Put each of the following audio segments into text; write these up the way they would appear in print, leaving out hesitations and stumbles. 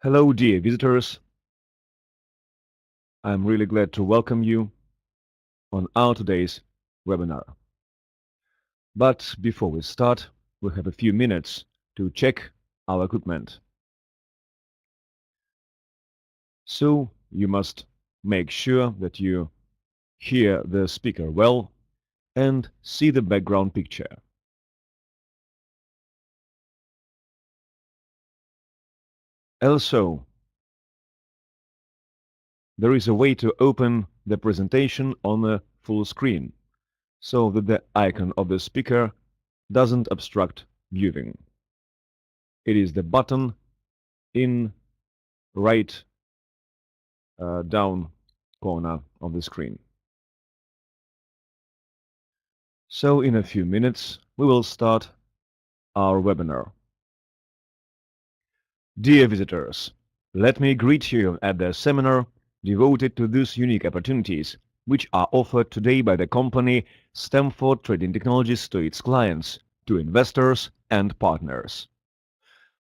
Hello, dear visitors. I'm really glad to welcome you on our today's webinar. But before we start, we have a few minutes to check our equipment. So you must make sure that you hear the speaker well and see the background picture. Also, there is a way to open the presentation on a full screen so that the icon of the speaker doesn't obstruct viewing. It is the button in right down corner of the screen. So in a few minutes, we will start our webinar. Dear visitors, let me greet you at the seminar devoted to these unique opportunities which are offered today by the company Stamford Trading Technologies to its clients, to investors and partners.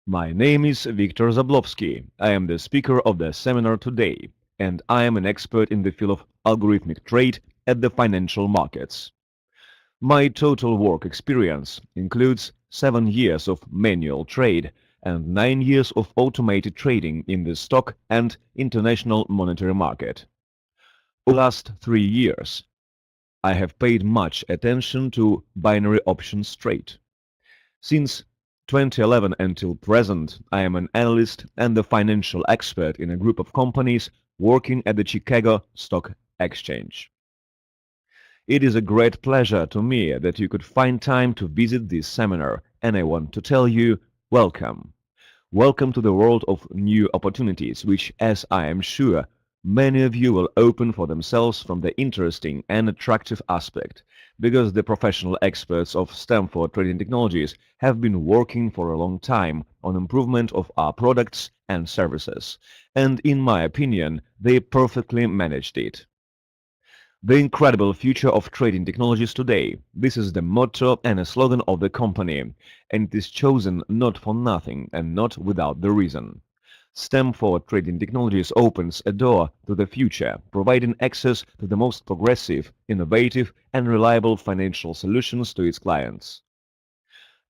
My name is Viktor Zablowski. I am the speaker of the seminar today, and I am an expert in the field of algorithmic trade at the financial markets. My total work experience includes 7 years of manual trade and 9 years of automated trading in the stock and international monetary market. For the last 3 years, I have paid much attention to binary options trade. Since 2011 until present, I am an analyst and a financial expert in a group of companies working at the Chicago Stock Exchange. It is a great pleasure to me that you could find time to visit this seminar, and I want to tell you, welcome. Welcome to the world of new opportunities, which, as I am sure, many of you will open for themselves from the interesting and attractive aspect, because the professional experts of Stamford Trading Technologies have been working for a long time on improvement of our products and services, and in my opinion, they perfectly managed it. The incredible future of trading technologies today. This is the motto and a slogan of the company, and it is chosen not for nothing and not without the reason. Stamford Trading Technologies opens a door to the future, providing access to the most progressive, innovative, and reliable financial solutions to its clients.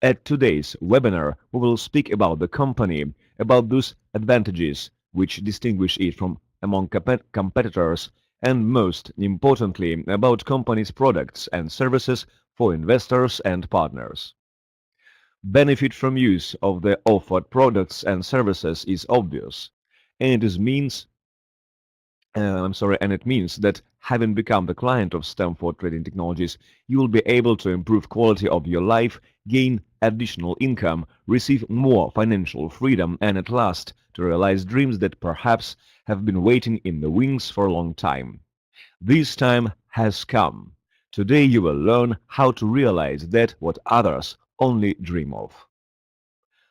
At today's webinar, we will speak about the company, about those advantages which distinguish it from among competitors, and most importantly, about company's products and services for investors and partners. Benefit from use of the offered products and services is obvious, and it means it means that having become the client of Stamford Trading Technologies, you will be able to improve quality of your life, gain additional income, receive more financial freedom, and at last to realize dreams that perhaps have been waiting in the wings for a long time. This time has come. Today you will learn how to realize that what others only dream of.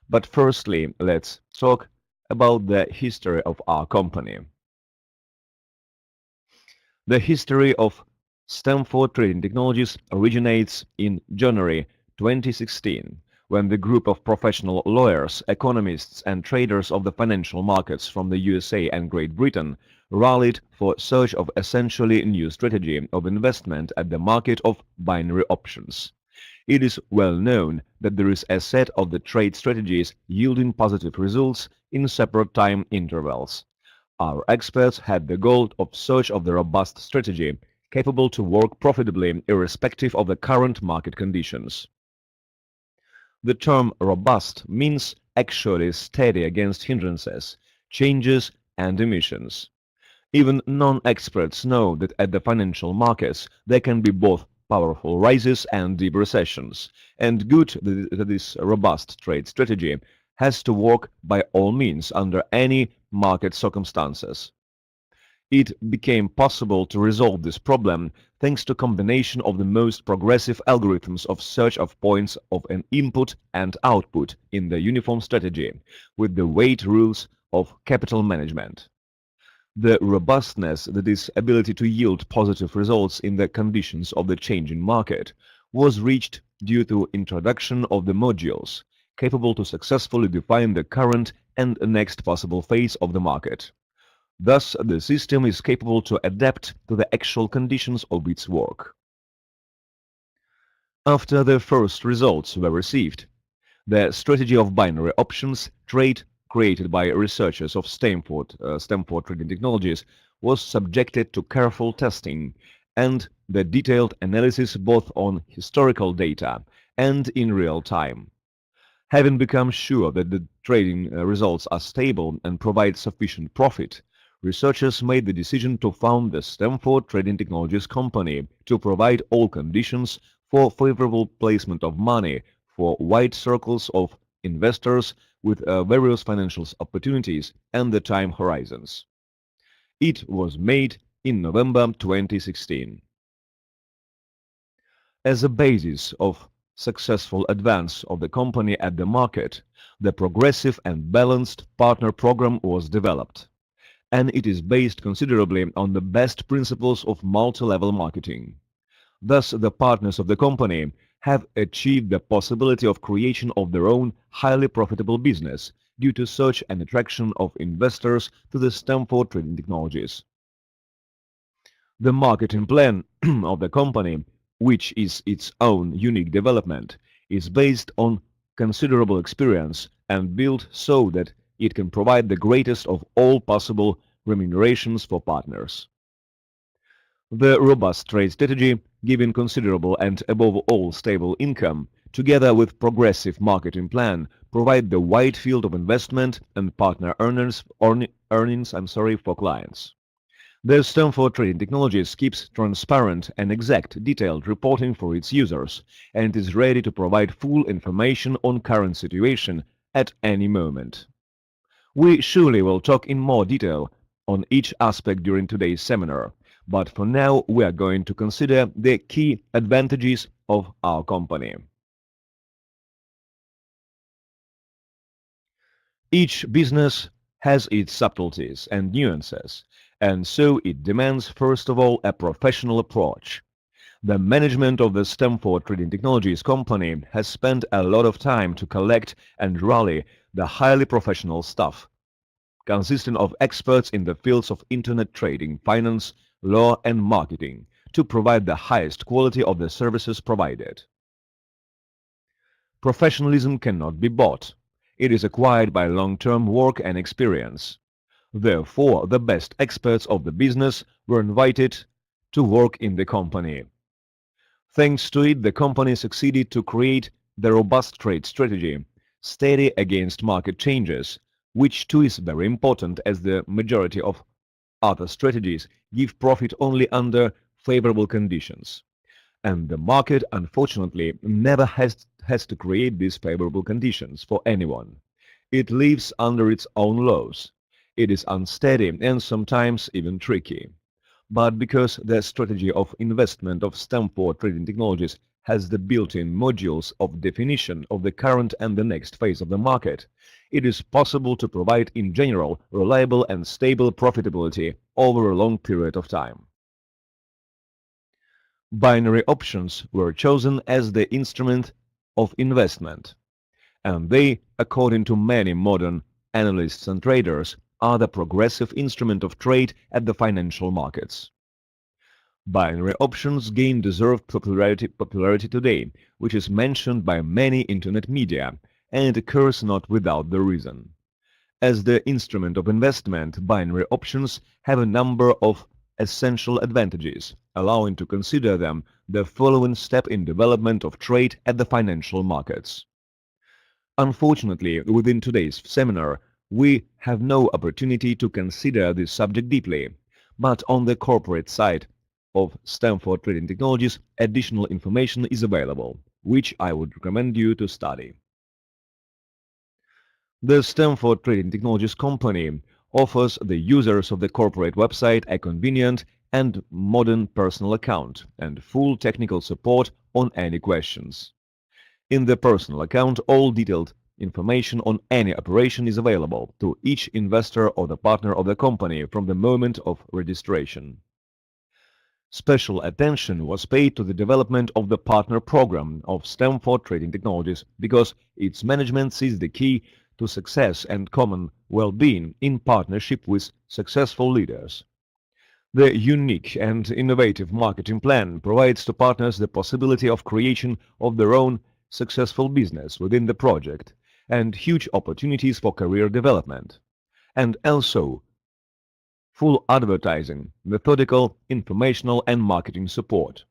But firstly, let's talk about the history of our company. The history of Stamford Trading Technologies originates in January 2016, when the group of professional lawyers, economists, and traders of the financial markets from the USA and Great Britain rallied for search of essentially new strategy of investment at the market of binary options. It is well known that there is a set of the trade strategies yielding positive results in separate time intervals. Our experts had the goal of search of the robust strategy, capable to work profitably irrespective of the current market conditions. The term robust means actually steady against hindrances, changes, and emissions. Even non-experts know that at the financial markets there can be both powerful rises and deep recessions, and this robust trade strategy has to work by all means under any market circumstances. It became possible to resolve this problem thanks to combination of the most progressive algorithms of search of points of an input and output in the uniform strategy, with the weight rules of capital management. The robustness, that is, ability to yield positive results in the conditions of the changing market, was reached due to introduction of the modules, capable to successfully define the current and next possible phase of the market. Thus, the system is capable to adapt to the actual conditions of its work. After the first results were received, the strategy of binary options trade created by researchers of Stamford Trading Technologies was subjected to careful testing and the detailed analysis both on historical data and in real time. Having become sure that the trading results are stable and provide sufficient profit, researchers made the decision to found the Stamford Trading Technologies Company to provide all conditions for favorable placement of money for wide circles of investors with various financial opportunities and the time horizons. It was made in November 2016. As a basis of successful advance of the company at the market, the progressive and balanced partner program was developed, and it is based considerably on the best principles of multi-level marketing. Thus, the partners of the company have achieved the possibility of creation of their own highly profitable business due to such an attraction of investors to the Stamford Trading Technologies. The marketing plan of the company, which is its own unique development, is based on considerable experience and built so that it can provide the greatest of all possible remunerations for partners. The robust trade strategy, giving considerable and above all stable income, together with progressive marketing plan, provide the wide field of investment and partner earnings for clients. The Stamford Trading Technologies keeps transparent and exact detailed reporting for its users and is ready to provide full information on current situation at any moment. We surely will talk in more detail on each aspect during today's seminar, but for now we are going to consider the key advantages of our company. Each business has its subtleties and nuances, and so it demands first of all a professional approach. The management of the Stamford Trading Technologies company has spent a lot of time to collect and rally the highly professional staff, consisting of experts in the fields of internet trading, finance, law and marketing, to provide the highest quality of the services provided. Professionalism cannot be bought. It is acquired by long-term work and experience. Therefore, the best experts of the business were invited to work in the company. Thanks to it, the company succeeded to create the robust trade strategy, steady against market changes, which too is very important as the majority of other strategies give profit only under favorable conditions. And the market, unfortunately, never has to create these favorable conditions for anyone. It lives under its own laws. It is unsteady and sometimes even tricky. But because the strategy of investment of Stamford Trading Technologies has the built-in modules of definition of the current and the next phase of the market, it is possible to provide in general reliable and stable profitability over a long period of time. Binary options were chosen as the instrument of investment, and they, according to many modern analysts and traders, are the progressive instrument of trade at the financial markets. Binary options gain deserved popularity today, which is mentioned by many internet media, and occurs not without the reason. As the instrument of investment, binary options have a number of essential advantages, allowing to consider them the following step in development of trade at the financial markets. Unfortunately, within today's seminar, we have no opportunity to consider this subject deeply, but on the corporate side of Stamford Trading Technologies, additional information is available, which I would recommend you to study. The Stamford Trading Technologies company offers the users of the corporate website a convenient and modern personal account and full technical support on any questions. In the personal account, all detailed information on any operation is available to each investor or the partner of the company from the moment of registration. Special attention was paid to the development of the partner program of Stamford Trading Technologies because its management sees the key to success and common well-being in partnership with successful leaders. The unique and innovative marketing plan provides to partners the possibility of creation of their own successful business within the project and huge opportunities for career development, and also full advertising, methodical, informational and marketing support.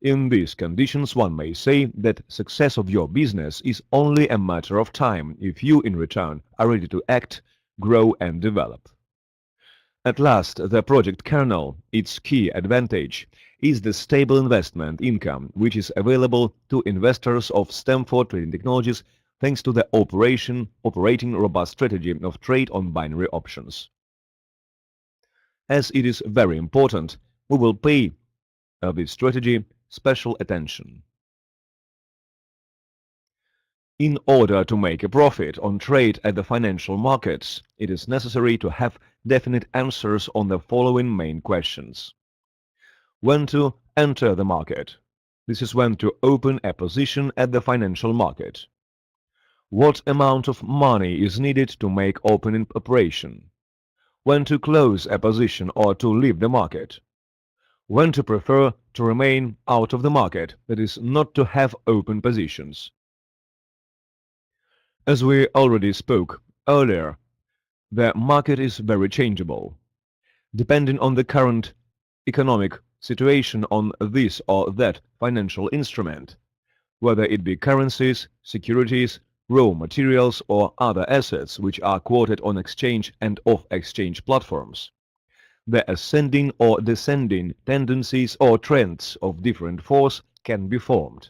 In these conditions, one may say that success of your business is only a matter of time if you, in return, are ready to act, grow and develop. At last, the project kernel, its key advantage, is the stable investment income which is available to investors of Stamford Trading Technologies thanks to the operating robust strategy of trade on binary options. As it is very important, we will pay this strategy special attention. In order to make a profit on trade at the financial markets, it is necessary to have definite answers on the following main questions. When to enter the market? This is when to open a position at the financial market. What amount of money is needed to make opening operation? When to close a position or to leave the market? When to prefer to remain out of the market, that is, not to have open positions. As we already spoke earlier, the market is very changeable, depending on the current economic situation on this or that financial instrument, whether it be currencies, securities, raw materials or other assets which are quoted on exchange and off-exchange platforms. The ascending or descending tendencies or trends of different force can be formed,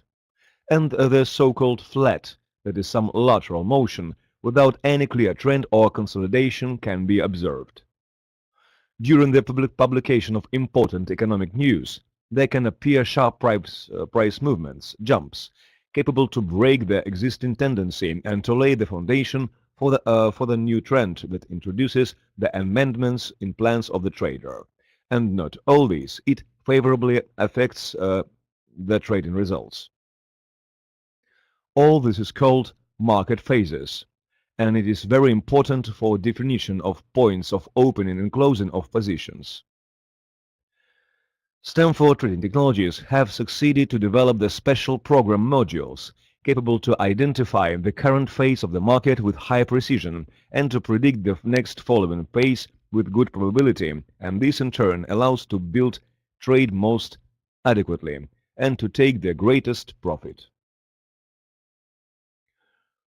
and the so-called flat, that is some lateral motion, without any clear trend or consolidation can be observed. During the publication of important economic news, there can appear sharp price movements, jumps, capable to break the existing tendency and to lay the foundation for the new trend that introduces the amendments in plans of the trader. And not always it favorably affects the trading results. All this is called market phases, and it is very important for definition of points of opening and closing of positions. Stamford Trading Technologies have succeeded to develop the special program modules capable to identify the current phase of the market with high precision and to predict the next following phase with good probability, and this in turn allows to build trade most adequately and to take the greatest profit.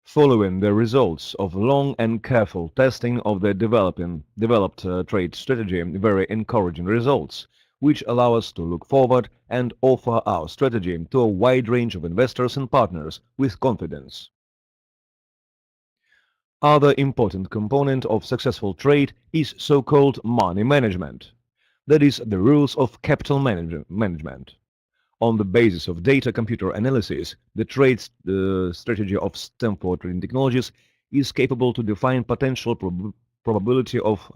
Following the results of long and careful testing of the developed trade strategy, very encouraging results, which allow us to look forward and offer our strategy to a wide range of investors and partners with confidence. Other important component of successful trade is so-called money management, that is, the rules of capital management. On the basis of data computer analysis, the trade strategy of Stamford Trading Technologies is capable to define potential probability of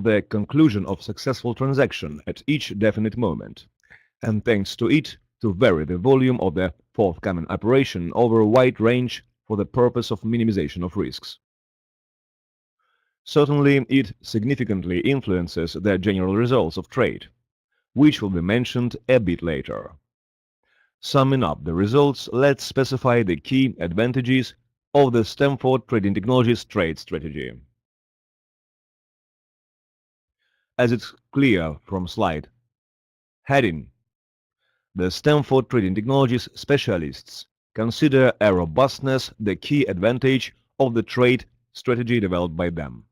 the conclusion of successful transaction at each definite moment, and thanks to it, to vary the volume of the forthcoming operation over a wide range for the purpose of minimization of risks. Certainly, it significantly influences the general results of trade, which will be mentioned a bit later. Summing up the results, let's specify the key advantages of the Stamford Trading Technologies trade strategy. As it's clear from slide heading, the Stamford Trading Technologies specialists consider a robustness the key advantage of the trade strategy developed by them.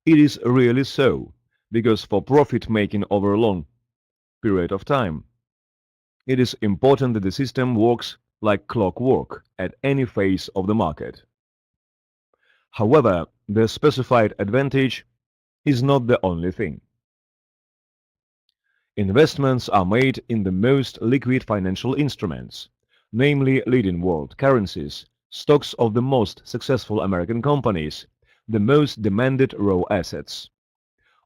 It is really so, because for profit-making over a long period of time, it is important that the system works like clockwork at any phase of the market. However, the specified advantage is not the only thing. Investments are made in the most liquid financial instruments, namely leading world currencies, stocks of the most successful American companies, the most demanded raw assets.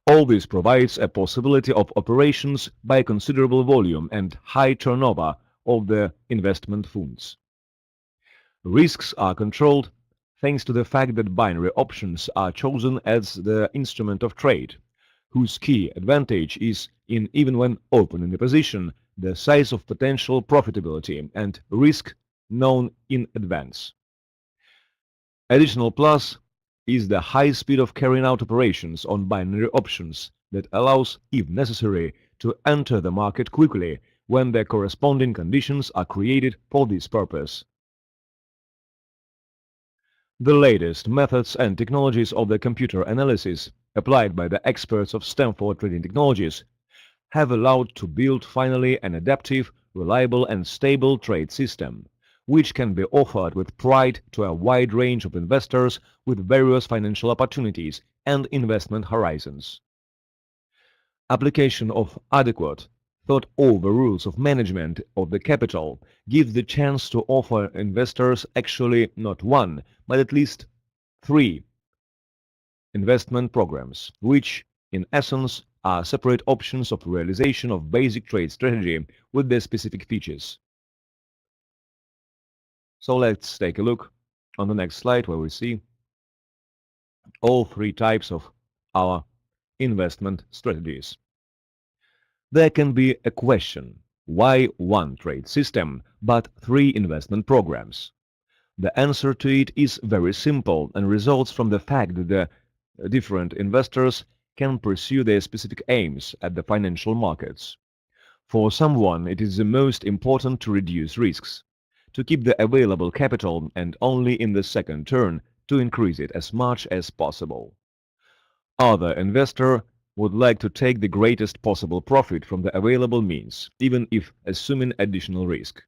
All this provides a possibility of operations by considerable volume and high turnover of the investment funds. Risks are controlled thanks to the fact that binary options are chosen as the instrument of trade, whose key advantage is in, even when opening a position, the size of potential profitability and risk known in advance. Additional plus is the high speed of carrying out operations on binary options that allows, if necessary, to enter the market quickly when the corresponding conditions are created for this purpose. The latest methods and technologies of the computer analysis applied by the experts of Stanford Trading Technologies have allowed to build finally an adaptive, reliable and stable trade system, which can be offered with pride to a wide range of investors with various financial opportunities and investment horizons. Application of adequate, thought-over rules of management of the capital gives the chance to offer investors actually not one, but at least 3 investment programs, which, in essence, are separate options of realization of basic trade strategy with their specific features. So let's take a look on the next slide where we see all 3 types of our investment strategies. There can be a question, why one trade system but 3 investment programs? The answer to it is very simple and results from the fact that the different investors can pursue their specific aims at the financial markets. For someone, it is the most important to reduce risks, to keep the available capital and only in the second turn to increase it as much as possible. Other investor would like to take the greatest possible profit from the available means, even if assuming additional risk.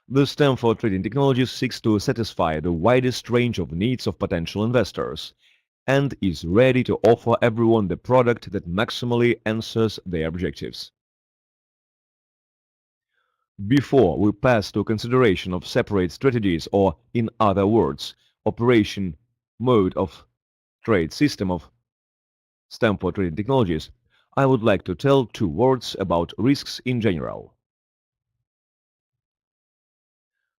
The Stanford Trading Technologies seeks to satisfy the widest range of needs of potential investors and is ready to offer everyone the product that maximally answers their objectives. Before we pass to consideration of separate strategies or, in other words, operation mode of trade system of Stanford Trading Technologies, I would like to tell 2 words about risks in general.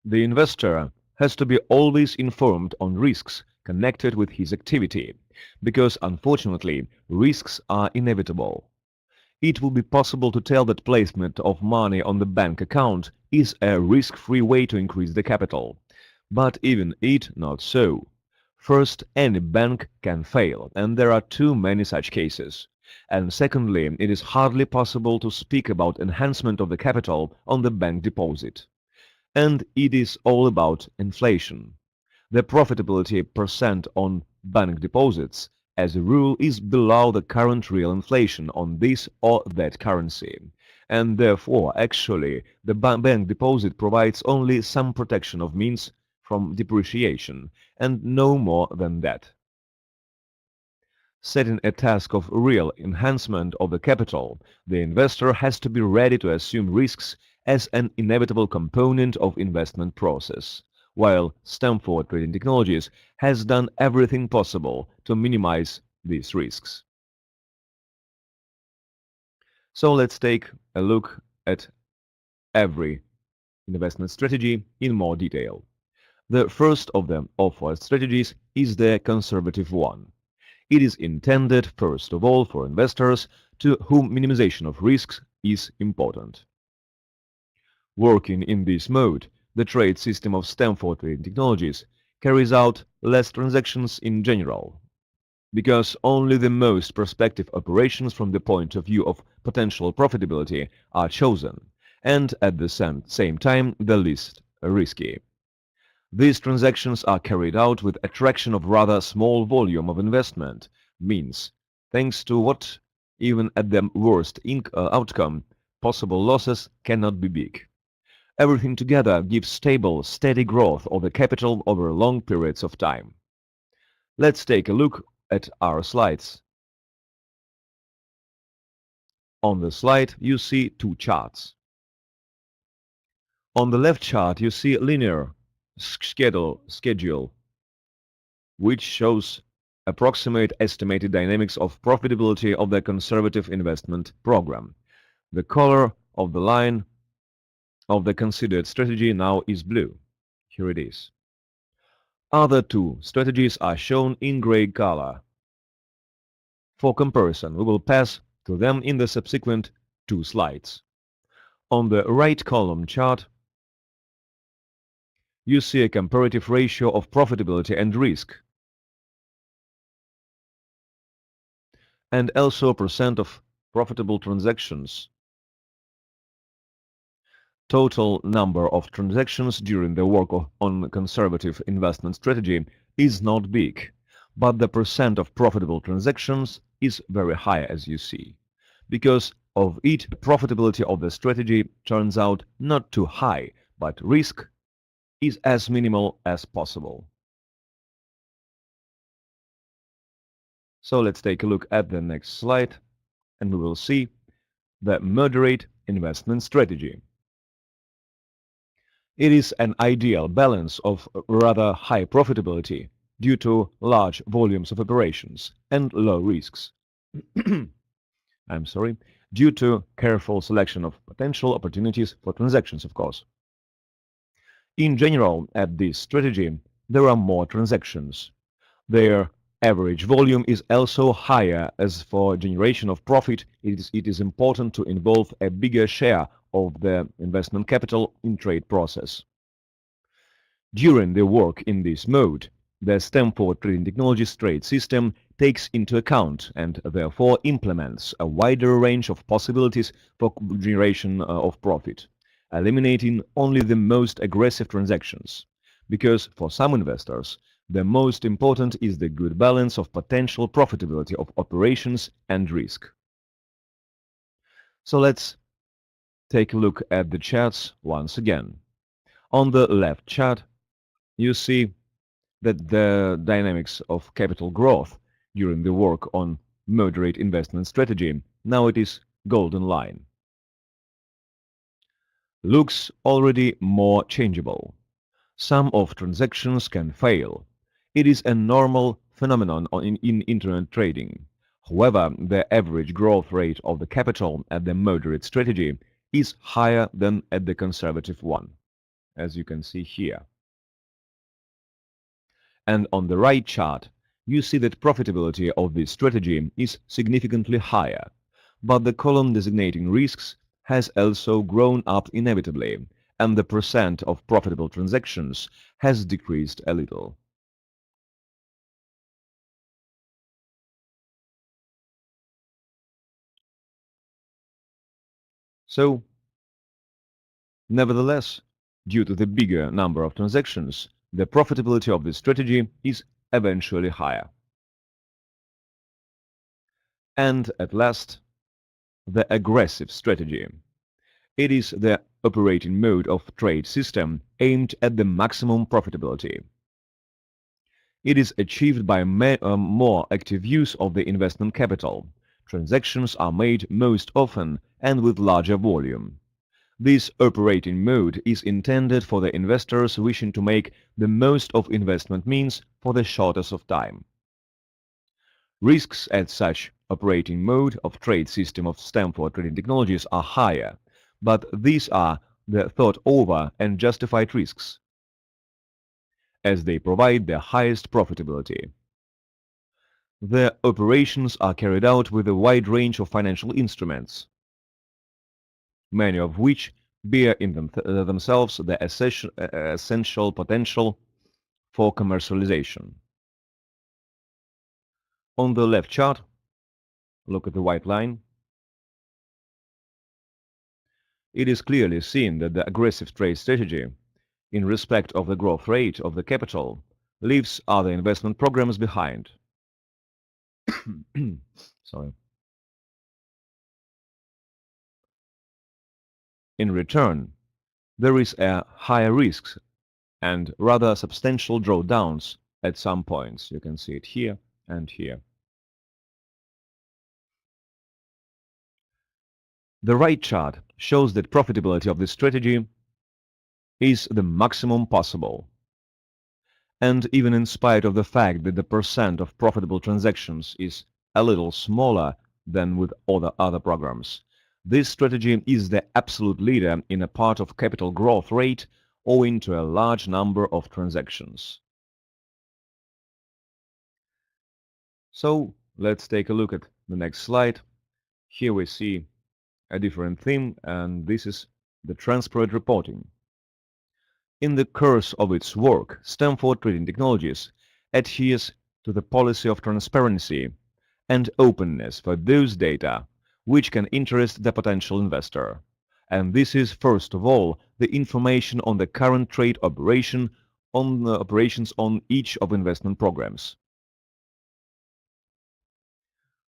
The investor has to be always informed on risks connected with his activity, because unfortunately risks are inevitable. It will be possible to tell that placement of money on the bank account is a risk-free way to increase the capital, but even it not so. First, any bank can fail, and there are too many such cases. And secondly, it is hardly possible to speak about enhancement of the capital on the bank deposit. And it is all about inflation. The profitability percent on bank deposits, as a rule, is below the current real inflation on this or that currency, and therefore, actually, the bank deposit provides only some protection of means from depreciation, and no more than that. Setting a task of real enhancement of the capital, the investor has to be ready to assume risks as an inevitable component of investment process, while Stanford Trading Technologies has done everything possible to minimize these risks. So let's take a look at every investment strategy in more detail. The first of them offered strategies is the conservative one. It is intended, first of all, for investors to whom minimization of risks is important. Working in this mode, the trade system of Stanford Trading Technologies carries out less transactions in general, because only the most prospective operations from the point of view of potential profitability are chosen, and at the same time the least risky. These transactions are carried out with attraction of rather small volume of investment, means, thanks to what, even at the worst outcome, possible losses cannot be big. Everything together gives stable, steady growth of the capital over long periods of time. Let's take a look at our slides. On the slide, you see 2 charts. On the left chart, you see a linear schedule, which shows approximate estimated dynamics of profitability of the conservative investment program. The color of the line of the considered strategy now is blue. Here it is. Other two strategies are shown in gray color. For comparison, we will pass to them in the subsequent two slides. On the right column chart, you see a comparative ratio of profitability and risk, and also percent of profitable transactions. Total number of transactions during the work on conservative investment strategy is not big, but the percent of profitable transactions is very high, as you see. Because of it, profitability of the strategy turns out not too high, but risk is as minimal as possible. So let's take a look at the next slide, and we will see the moderate investment strategy. It is an ideal balance of rather high profitability due to large volumes of operations and low risks. I'm sorry, due to careful selection of potential opportunities for transactions, of course. In general, at this strategy, there are more transactions. Their average volume is also higher, as for generation of profit, it is important to involve a bigger share of the investment capital in trade process. During the work in this mode, the Stamford Trading Technologies trade system takes into account and therefore implements a wider range of possibilities for generation of profit, eliminating only the most aggressive transactions, because for some investors, the most important is the good balance of potential profitability of operations and risk. So let's take a look at the charts once again. On the left chart, you see that the dynamics of capital growth during the work on moderate investment strategy, now it is golden line, looks already more changeable. Some of transactions can fail. It is a normal phenomenon in internet trading. However, the average growth rate of the capital at the moderate strategy is higher than at the conservative one, as you can see here. And on the right chart, you see that profitability of this strategy is significantly higher, but the column designating risks has also grown up inevitably, and the percent of profitable transactions has decreased a little. So, nevertheless, due to the bigger number of transactions, the profitability of this strategy is eventually higher. And at last, the aggressive strategy. It is the operating mode of trade system aimed at the maximum profitability. It is achieved by more active use of the investment capital. Transactions are made most often and with larger volume. This operating mode is intended for the investors wishing to make the most of investment means for the shortest of time. Risks at such operating mode of trade system of Stamford Trading Technologies are higher, but these are the thought over and justified risks, as they provide the highest profitability. The operations are carried out with a wide range of financial instruments, many of which bear in themselves the essential potential for commercialization. On the left chart, look at the white line. It is clearly seen that the aggressive trade strategy, in respect of the growth rate of the capital, leaves other investment programs behind. Sorry. In return, there is a higher risk and rather substantial drawdowns at some points. You can see it here and here. The right chart shows that profitability of this strategy is the maximum possible. And even in spite of the fact that the percent of profitable transactions is a little smaller than with other programs, This strategy is the absolute leader in a part of capital growth rate owing to a large number of transactions. So let's take a look at the next slide. Here we see a different theme, and this is the transparent reporting. In the course of its work, Stamford Trading Technologies adheres to the policy of transparency and openness for those data which can interest the potential investor. And this is, first of all, the information on the current trade operation on the operations on each of investment programs.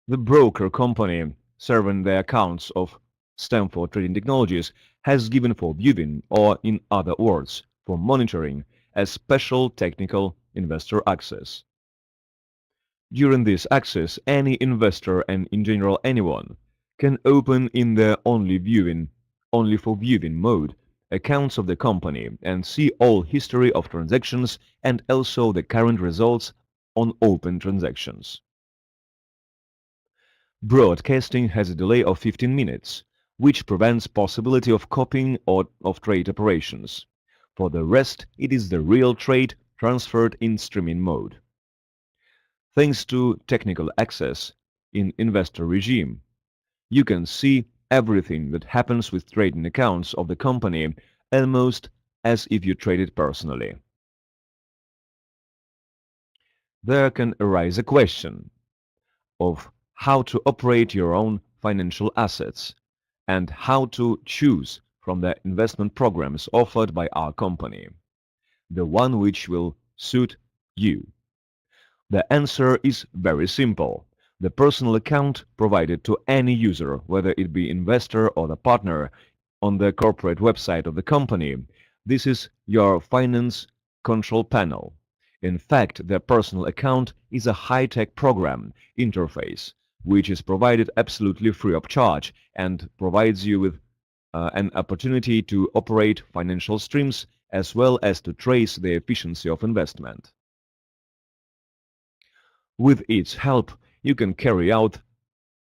The broker company serving the accounts of Stamford Trading Technologies has given for viewing, or in other words, for monitoring, a special technical investor access. During this access, any investor and in general anyone can open in the only for viewing mode accounts of the company and see all history of transactions and also the current results on open transactions. Broadcasting has a delay of 15 minutes, which prevents possibility of copying or of trade operations. For the rest, it is the real trade transferred in streaming mode. Thanks to technical access in investor regime, you can see everything that happens with trading accounts of the company almost as if you traded personally. There can arise a question of how to operate your own financial assets and how to choose from the investment programs offered by our company, the one which will suit you. The answer is very simple. The personal account provided to any user, whether it be investor or the partner, on the corporate website of the company, this is your finance control panel. In fact, the personal account is a high-tech program interface which is provided absolutely free of charge and provides you with an opportunity to operate financial streams as well as to trace the efficiency of investment. With its help, you can carry out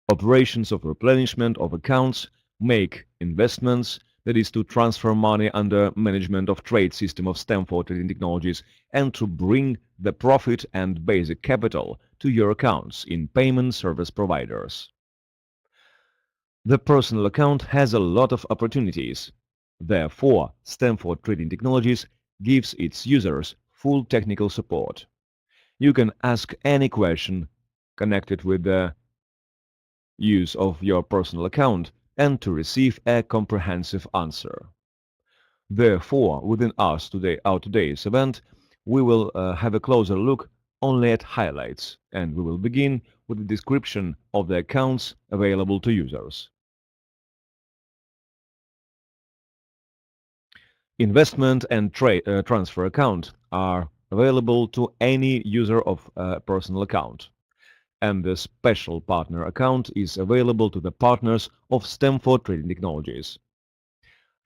operations of replenishment of accounts, make investments, that is to transfer money under management of trade system of Stamford Trading Technologies, and to bring the profit and basic capital to your accounts in payment service providers. The personal account has a lot of opportunities. Therefore, Stamford Trading Technologies gives its users full technical support. You can ask any question connected with the use of your personal account and to receive a comprehensive answer. Therefore, within our today's event, we will have a closer look only at highlights, and we will begin with the description of the accounts available to users. Investment and transfer account are available to any user of a personal account, and the special partner account is available to the partners of Stamford Trading Technologies.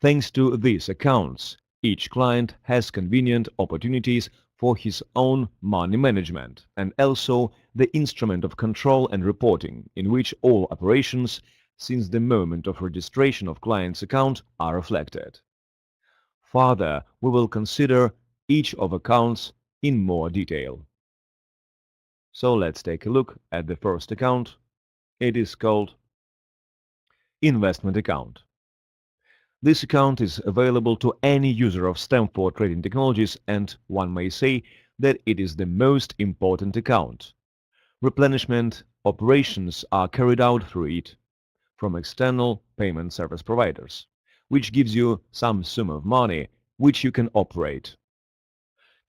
Thanks to these accounts, each client has convenient opportunities for his own money management and also the instrument of control and reporting in which all operations since the moment of registration of client's account are reflected. Further, we will consider each of accounts in more detail. So let's take a look at the first account. It is called Investment Account. This account is available to any user of Stamford Trading Technologies, and one may say that it is the most important account. Replenishment operations are carried out through it from external payment service providers, which gives you some sum of money which you can operate.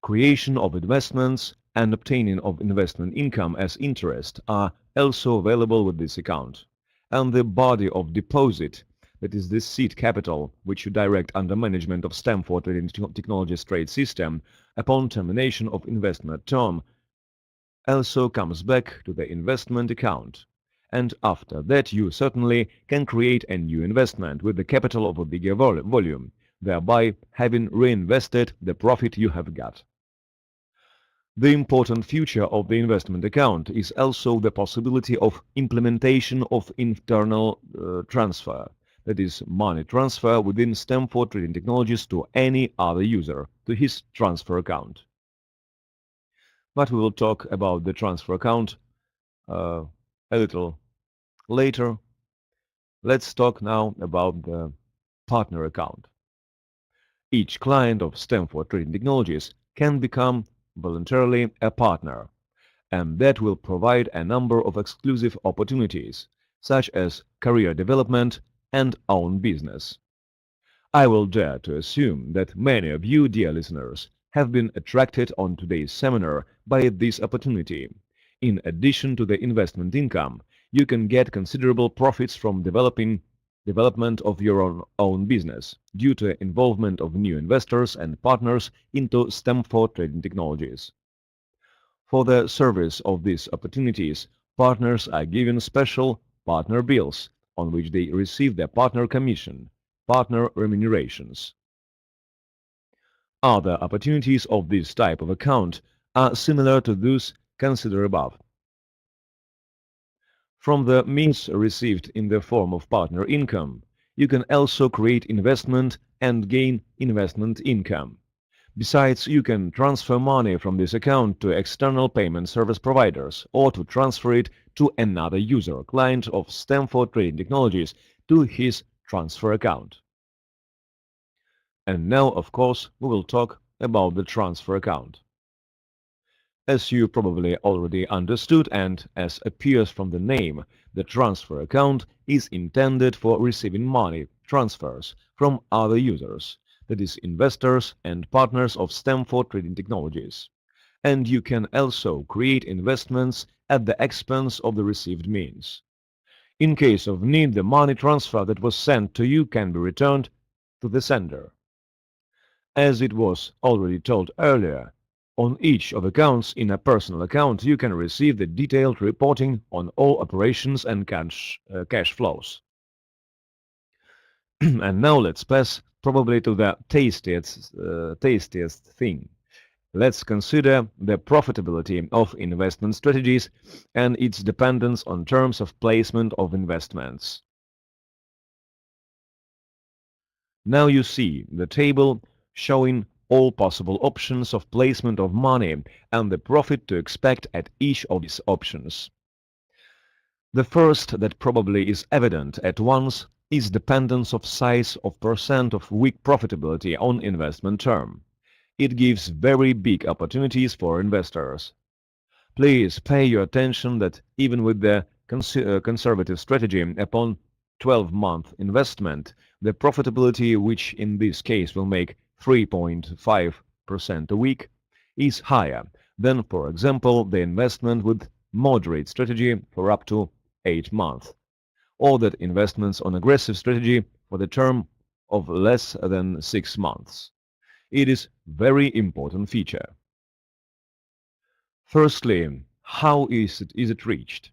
Creation of investments and obtaining of investment income as interest are also available with this account, and the body of deposit, that is the seed capital which you direct under management of Stamford Trading Technologies trade system upon termination of investment term, also comes back to the investment account, and after that you certainly can create a new investment with the capital of a bigger volume, thereby having reinvested the profit you have got. The important feature of the investment account is also the possibility of implementation of internal transfer, that is money transfer within Stamford Trading Technologies to any other user to his transfer account. But we will talk about the transfer account a little later. Let's talk now about the partner account. Each client of Stamford Trading Technologies can become voluntarily a partner, and that will provide a number of exclusive opportunities, such as career development and own business. I will dare to assume that many of you, dear listeners, have been attracted on today's seminar by this opportunity. In addition to the investment income, you can get considerable profits from development of your own business due to involvement of new investors and partners into Stamford Trading Technologies. For the service of these opportunities, partners are given special partner bills on which they receive their partner commission, partner remunerations. Other opportunities of this type of account are similar to those considered above. From the means received in the form of partner income, you can also create investment and gain investment income. Besides, you can transfer money from this account to external payment service providers or to transfer it to another user, client of Stamford Trading Technologies, to his transfer account. And now, of course, we will talk about the transfer account. As you probably already understood and as appears from the name, the transfer account is intended for receiving money transfers from other users, that is, investors and partners of Stamford Trading Technologies. And you can also create investments at the expense of the received means. In case of need, the money transfer that was sent to you can be returned to the sender. As it was already told earlier, on each of accounts in a personal account you can receive the detailed reporting on all operations and cash flows. And now let's pass probably to the tastiest thing. Let's consider the profitability of investment strategies and its dependence on terms of placement of investments. Now you see the table showing all possible options of placement of money and the profit to expect at each of these options. The first that probably is evident at once is dependence of size of percent of weak profitability on investment term. It gives very big opportunities for investors. Please pay your attention that even with the conservative strategy upon 12-month investment, the profitability, which in this case will make 3.5% a week, is higher than, for example, the investment with moderate strategy for up to 8 months, or that investments on aggressive strategy for the term of less than 6 months. It is very important feature. Firstly, how is it reached?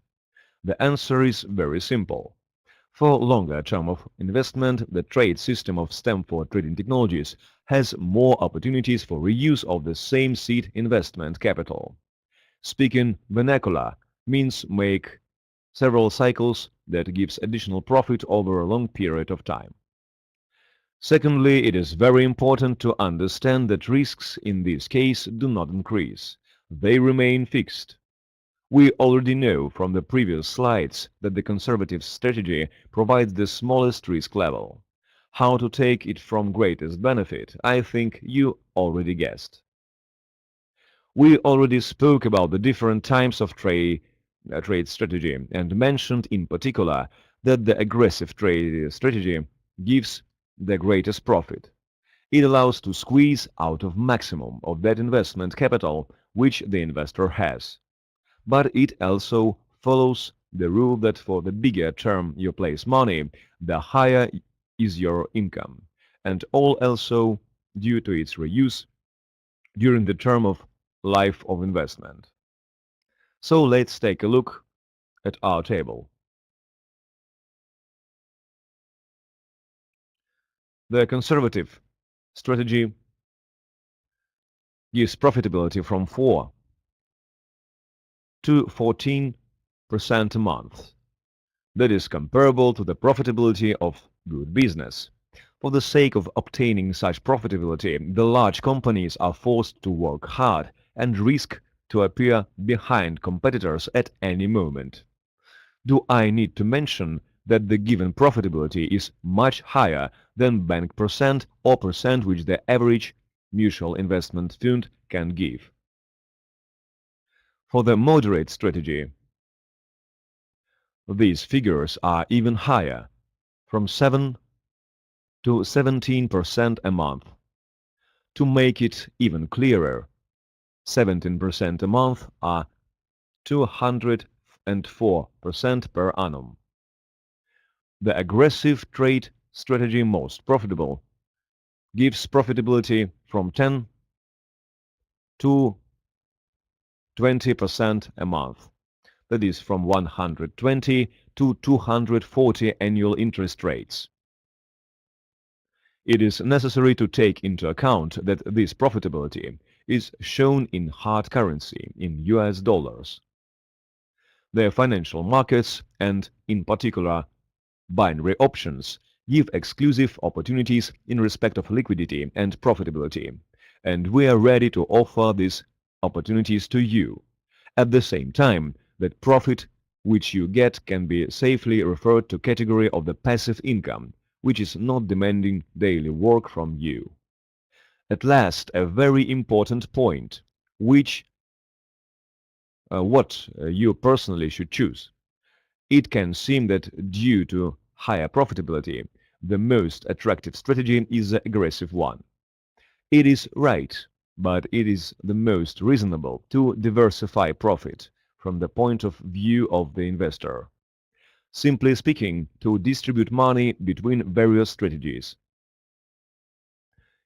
The answer is very simple. For longer term of investment, the trade system of Stamford Trading Technologies has more opportunities for reuse of the same seed investment capital. Speaking vernacular means make several cycles that gives additional profit over a long period of time. Secondly, it is very important to understand that risks in this case do not increase. They remain fixed. We already know from the previous slides that the conservative strategy provides the smallest risk level. How to take it from greatest benefit, I think you already guessed. We already spoke about the different types of trade strategy and mentioned in particular that the aggressive trade strategy gives the greatest profit. It allows to squeeze out of maximum of that investment capital which the investor has. But it also follows the rule that for the bigger term you place money, the higher is your income, and all also due to its reuse during the term of life of investment. So let's take a look at our table. The conservative strategy gives profitability from 4 to 14% a month. That is comparable to the profitability of good business. For the sake of obtaining such profitability, the large companies are forced to work hard and risk to appear behind competitors at any moment. Do I need to mention that the given profitability is much higher than bank percent or percent which the average mutual investment fund can give? For the moderate strategy, these figures are even higher, from 7 to 17% a month. To make it even clearer, 17% a month are 204% per annum. The aggressive trade strategy most profitable gives profitability from 10 to 20% a month. That is from 120 to 240 annual interest rates. It is necessary to take into account that this profitability is shown in hard currency, in US dollars. The financial markets, and in particular binary options, give exclusive opportunities in respect of liquidity and profitability, and we are ready to offer these opportunities to you. At the same time, that profit which you get can be safely referred to category of the passive income, which is not demanding daily work from you. At last, a very important point, what you personally should choose. It can seem that due to higher profitability, the most attractive strategy is the aggressive one. It is right, but it is the most reasonable to diversify profit from the point of view of the investor. Simply speaking, to distribute money between various strategies.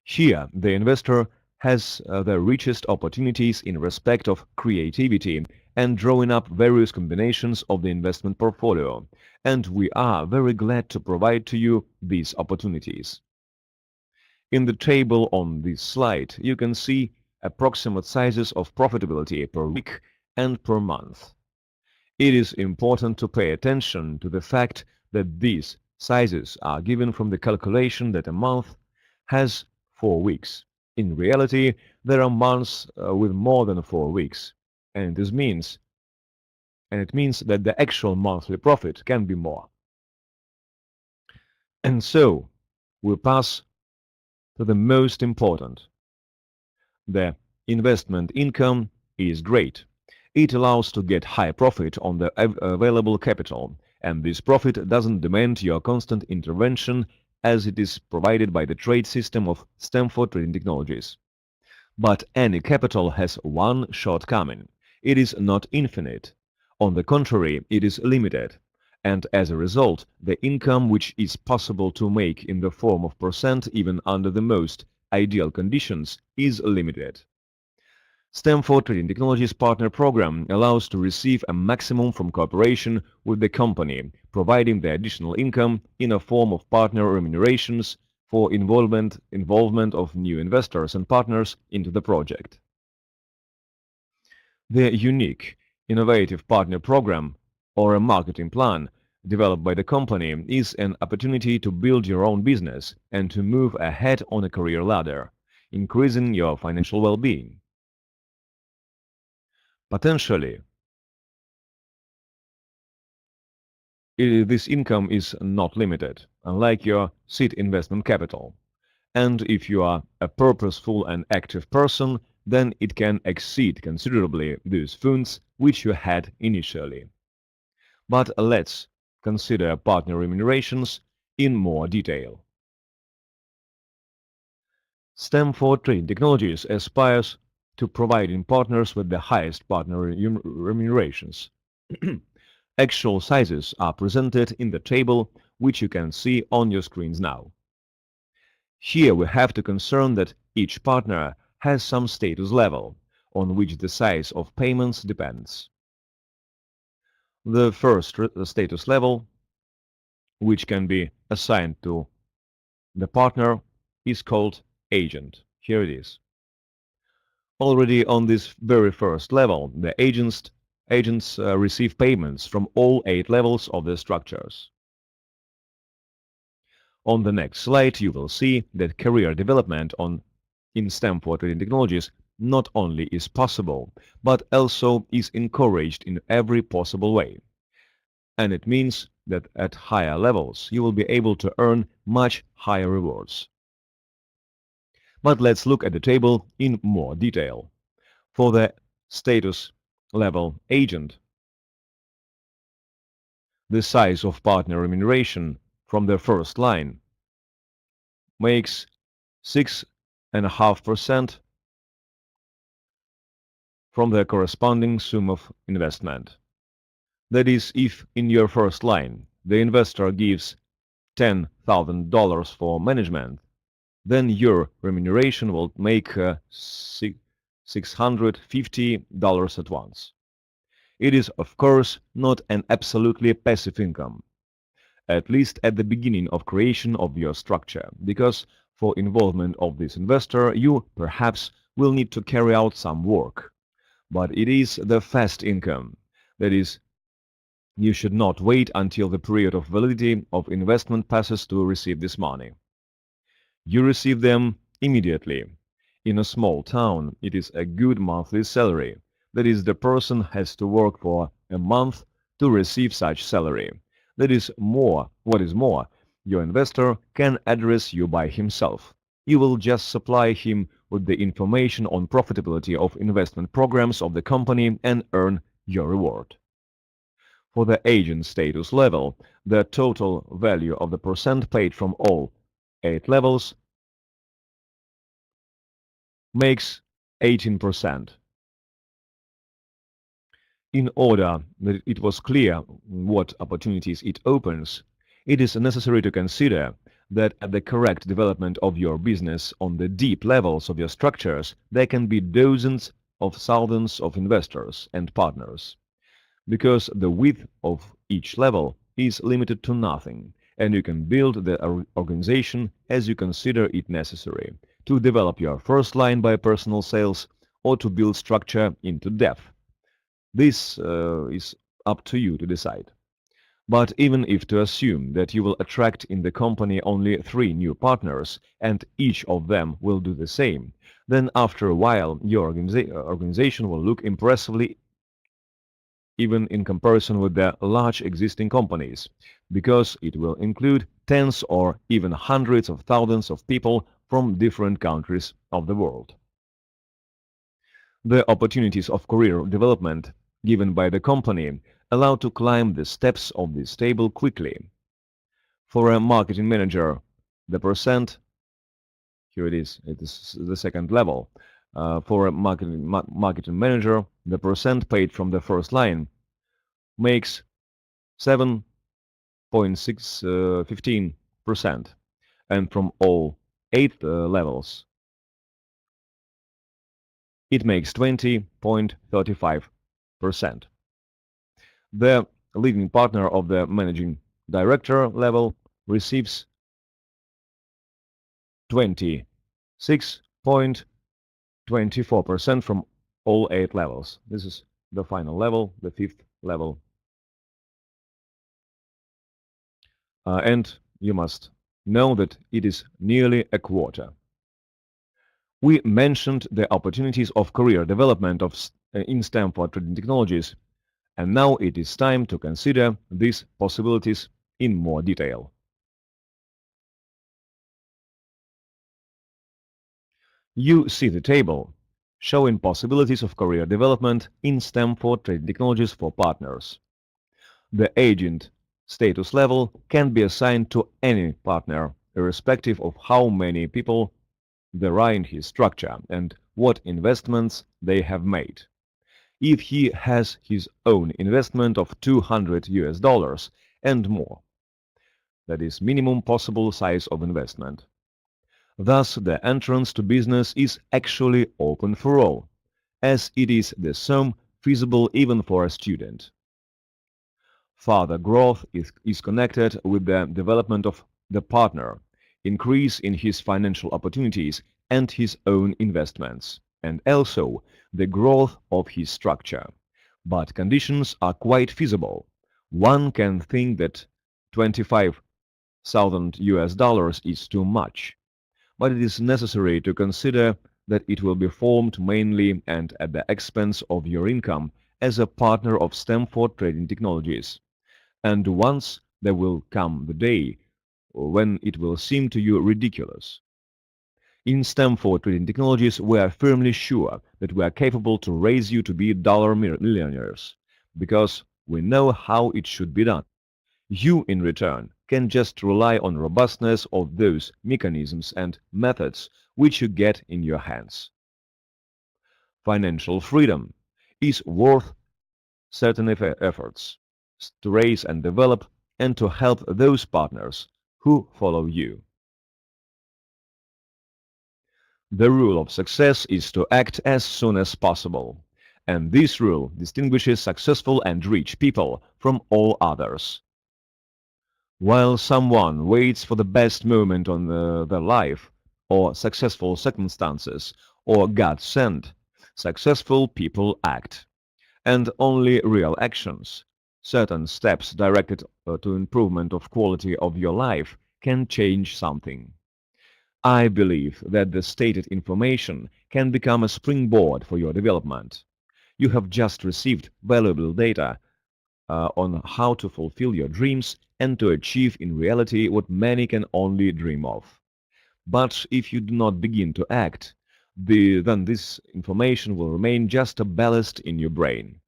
Here, the investor has the richest opportunities in respect of creativity and drawing up various combinations of the investment portfolio, and we are very glad to provide to you these opportunities. In the table on this slide, you can see approximate sizes of profitability per week and per month. It is important to pay attention to the fact that these sizes are given from the calculation that a month has 4 weeks. In reality, there are months with more than 4 weeks, and it means that the actual monthly profit can be more. And so, we pass to the most important. The investment income is great. It allows to get high profit on the available capital, and this profit doesn't demand your constant intervention as it is provided by the trade system of Stamford Trading Technologies. But any capital has one shortcoming. It is not infinite. On the contrary, it is limited, and as a result, the income which is possible to make in the form of percent even under the most ideal conditions is limited. Stamford Trading Technologies Partner Program allows to receive a maximum from cooperation with the company, providing the additional income in a form of partner remunerations for involvement of new investors and partners into the project. The unique, innovative partner program, or a marketing plan, developed by the company is an opportunity to build your own business and to move ahead on a career ladder, increasing your financial well-being. Potentially, this income is not limited, unlike your seed investment capital. And if you are a purposeful and active person, then it can exceed considerably those funds which you had initially. But let's consider partner remunerations in more detail. Stamford Trading Technologies aspires to providing partners with the highest partner remunerations. Actual sizes are presented in the table, which you can see on your screens now. Here we have to concern that each partner has some status level, on which the size of payments depends. The first status level, which can be assigned to the partner, is called agent. Here it is. Already on this very first level, the agents receive payments from all 8 levels of the structures. On the next slide, you will see that career development in STEM for Trading Technologies not only is possible, but also is encouraged in every possible way. And it means that at higher levels, you will be able to earn much higher rewards. But let's look at the table in more detail. For the status level agent, the size of partner remuneration from the first line makes 6.5% from the corresponding sum of investment. That is, if in your first line the investor gives $10,000 for management, then your remuneration will make $650 at once. It is, of course, not an absolutely passive income, at least at the beginning of creation of your structure, because for involvement of this investor you perhaps will need to carry out some work. But it is the fast income. That is, you should not wait until the period of validity of investment passes to receive this money. You receive them immediately. In a small town, it is a good monthly salary. That is, the person has to work for a month to receive such salary. That is more. What is more, your investor can address you by himself. You will just supply him with the information on profitability of investment programs of the company and earn your reward. For the agent status level, the total value of the percent paid from all 8 levels makes 18%. In order that it was clear what opportunities it opens, it is necessary to consider that at the correct development of your business on the deep levels of your structures, there can be dozens of thousands of investors and partners, because the width of each level is limited to nothing, and you can build the organization as you consider it necessary, to develop your first line by personal sales or to build structure into depth. This is up to you to decide. But even if to assume that you will attract in the company only 3 new partners and each of them will do the same, then after a while your organization will look impressively even in comparison with the large existing companies, because it will include tens or even hundreds of thousands of people from different countries of the world. The opportunities of career development given by the company allow to climb the steps of this table quickly. For a marketing manager, the percent, here it is the second level. For a marketing manager, the percent paid from the first line makes 7.15%, and from all 8 levels, it makes 20.35%. The leading partner of the managing director level receives 26.24% from all 8 levels. This is the final level, the 5th level. And you must know that it is nearly a quarter. We mentioned the opportunities of career development in STEM for Trading Technologies, and now it is time to consider these possibilities in more detail. You see the table showing possibilities of career development in STEM for Trading Technologies for partners. The agent status level can be assigned to any partner, irrespective of how many people there are in his structure and what investments they have made. If he has his own investment of $200 and more, that is minimum possible size of investment. Thus, the entrance to business is actually open for all, as it is the sum feasible even for a student. Further growth is connected with the development of the partner, increase in his financial opportunities and his own investments, and also the growth of his structure. But conditions are quite feasible. One can think that $25,000 US dollars is too much, but it is necessary to consider that it will be formed mainly and at the expense of your income as a partner of Stamford Trading Technologies. And once there will come the day when it will seem to you ridiculous. In Stamford Trading Technologies, we are firmly sure that we are capable to raise you to be dollar millionaires, because we know how it should be done. You, in return, can just rely on robustness of those mechanisms and methods which you get in your hands. Financial freedom is worth certain efforts to raise and develop and to help those partners who follow you. The rule of success is to act as soon as possible, and this rule distinguishes successful and rich people from all others. While someone waits for the best moment on their life, or successful circumstances, or God sent, successful people act. And only real actions, certain steps directed to improvement of quality of your life, can change something. I believe that the stated information can become a springboard for your development. You have just received valuable data on how to fulfill your dreams and to achieve in reality what many can only dream of. But if you do not begin to act, then this information will remain just a ballast in your brain.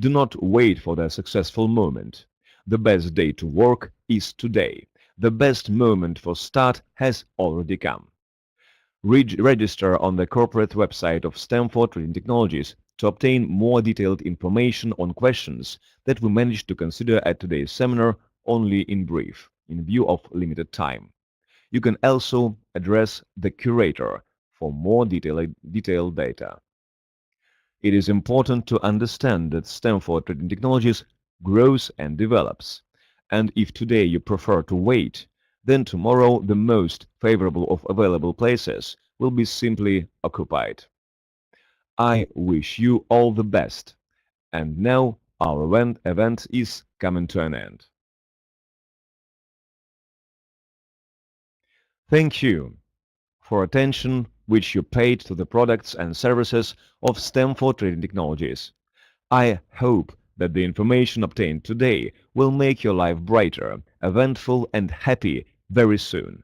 Do not wait for the successful moment. The best day to work is today. The best moment for start has already come. Register on the corporate website of Stamford Trading Technologies to obtain more detailed information on questions that we managed to consider at today's seminar only in brief, in view of limited time. You can also address the curator for more detailed data. It is important to understand that Stamford Trading Technologies grows and develops, and if today you prefer to wait, then tomorrow the most favorable of available places will be simply occupied. I wish you all the best, and now our event is coming to an end. Thank you for attention which you paid to the products and services of Stamford Trading Technologies. I hope that the information obtained today will make your life brighter, eventful and happy very soon.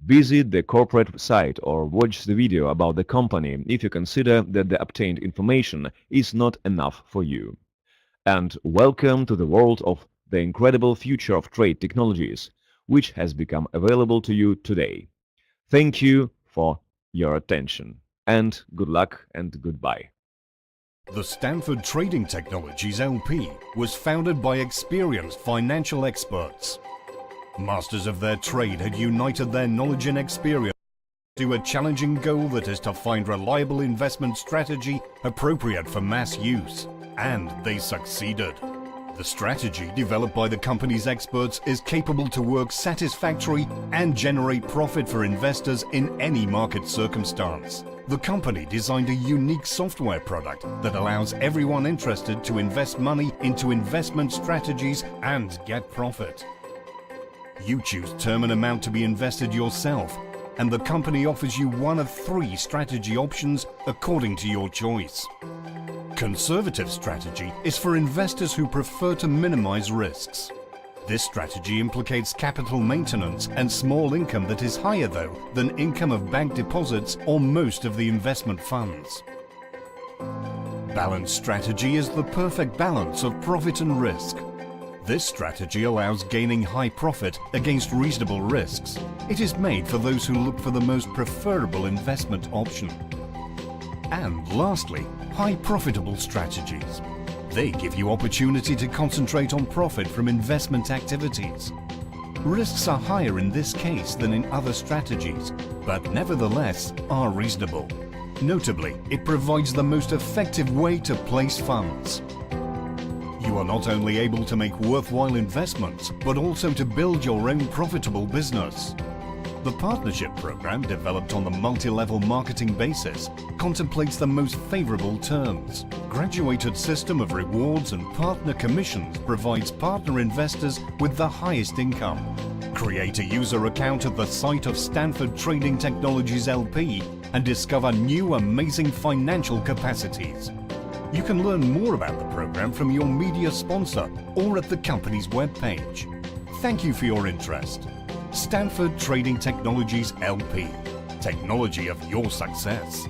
Visit the corporate site or watch the video about the company if you consider that the obtained information is not enough for you. And welcome to the world of the incredible future of trade technologies, which has become available to you today. Thank you for your attention, and good luck and goodbye. The Stamford Trading Technologies LP was founded by experienced financial experts. Masters of their trade had united their knowledge and experience to a challenging goal that is to find reliable investment strategy appropriate for mass use, and they succeeded. The strategy developed by the company's experts is capable to work satisfactory and generate profit for investors in any market circumstance. The company designed a unique software product that allows everyone interested to invest money into investment strategies and get profit. You choose term and amount to be invested yourself, and the company offers you one of 3 strategy options according to your choice. Conservative strategy is for investors who prefer to minimize risks. This strategy implicates capital maintenance and small income that is higher, though, than income of bank deposits or most of the investment funds. Balanced strategy is the perfect balance of profit and risk. This strategy allows gaining high profit against reasonable risks. It is made for those who look for the most preferable investment option. And lastly, high profitable strategies. They give you opportunity to concentrate on profit from investment activities. Risks are higher in this case than in other strategies, but nevertheless are reasonable. Notably, it provides the most effective way to place funds. You are not only able to make worthwhile investments, but also to build your own profitable business. The partnership program, developed on the multi-level marketing basis, contemplates the most favorable terms. Graduated system of rewards and partner commissions provides partner investors with the highest income. Create a user account at the site of Stanford Trading Technologies LP and discover new amazing financial capacities. You can learn more about the program from your media sponsor or at the company's webpage. Thank you for your interest. Stanford Trading Technologies LP. Technology of your success.